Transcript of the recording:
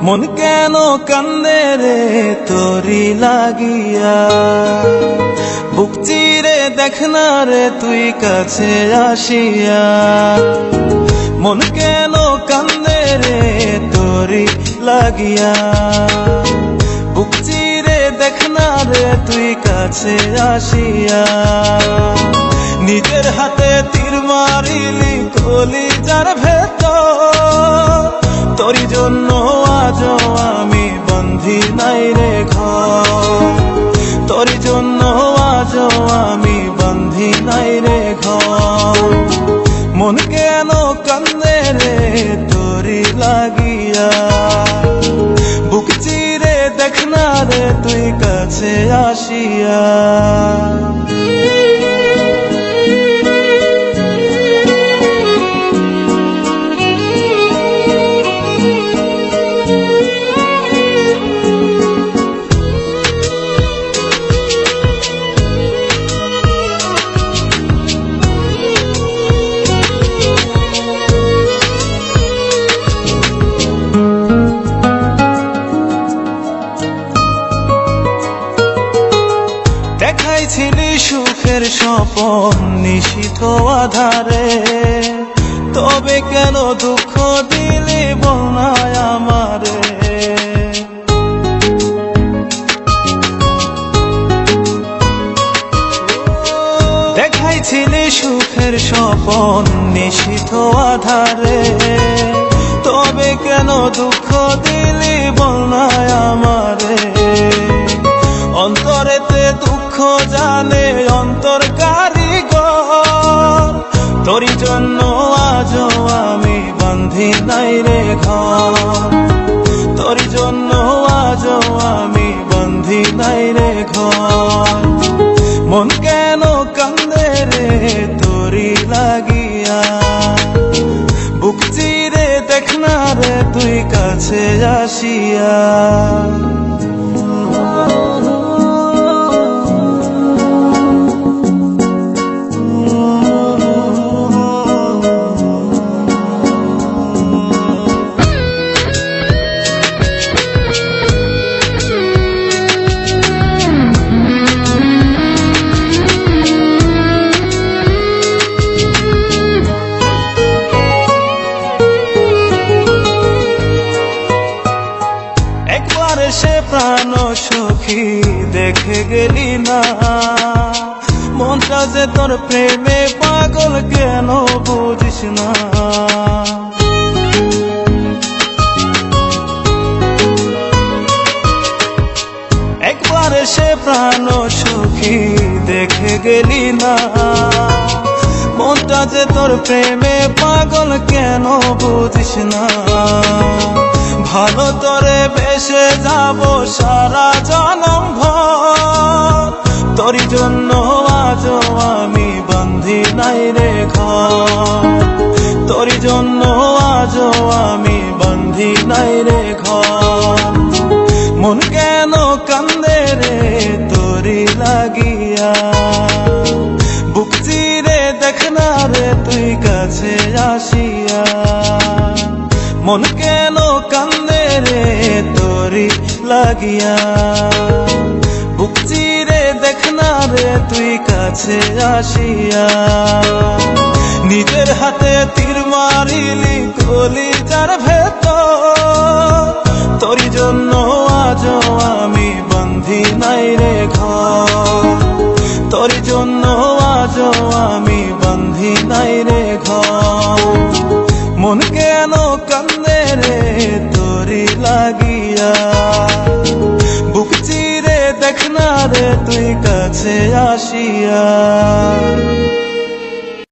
মন কেন কান্দে রে তোরি লাগিয়া, বুক চিরে দেখ না রে তুই কাছে আসিয়া। মন কেন কান্দে রে তোরি লাগিয়া, বুক চিরে দেখ না রে তুই কাছে আসিয়া। নিজের হাতে তীর মারিলি কলিজার ভেতর, তোরি জন্য আজও আমি বন্ধি নাই রে ঘর, তোরি জন্য আজও আমি বন্ধি নাই রে ঘর। মন কেন কান্দে রে তোরি লাগিয়া, বুক চিরে দেখ না রে তুই কাছে আসিয়া। দেখাইছিলি সুখের স্বপন নিশীথ আধারে, তবে কেন দুঃখ দিলি বলনায় আমারে। দেখাইছিলি সুখের স্বপন নিশীথ আধারে, তবে কেন দুঃখ দিলি বলনায় আমারে। অন্তরেতে দুঃখ জানে অন্তর কারিগর, তোরি জন্য আজও আমি বন্ধি নাই রে ঘর, তোরি জন্য আজও আমি বন্ধি নাই রে ঘর। মন কেন কান্দে রে তোরি লাগিয়া, বুক চিরে দেখ না রে তুই কাছে আসিয়া। সে প্রাণ সখী দেখে গেলি না, মনটা যে তোর প্রেমে পাগল কেন বুঝিস না। একবার সে প্রাণ সখী দেখে গেলি না, মনটা যে তোর প্রেমে পাগল কেন বুঝিস না। ভালো তোরে বেসে যাব সারা জনম ভর, তোরি জন্য আজও আমি বন্ধি নাই রে ঘর, তোরি জন্য আজও আমি বন্ধি নাই রে ঘর। মন কেন কান্দে রে তোরি লাগিয়া, বুক চিরে দেখ না রে তুই কাছে আসিয়া। মন কেন কান্দে রে তোরি লাগিয়া, বুক চিরে দেখ না রে তুই কাছে আসিয়া। নিজের হাতে তীর মারিলি কলিজার ভেতর, তোরি জন্য আজও আমি বন্ধি নাই রে ঘর, তোরি জন্য আজও আমি বন্ধি নাই রে ঘর। মন কেন কান্দে রে তোরি লাগিয়া, বুক চিরে দেখ না রে তুই কাছে আসিয়া।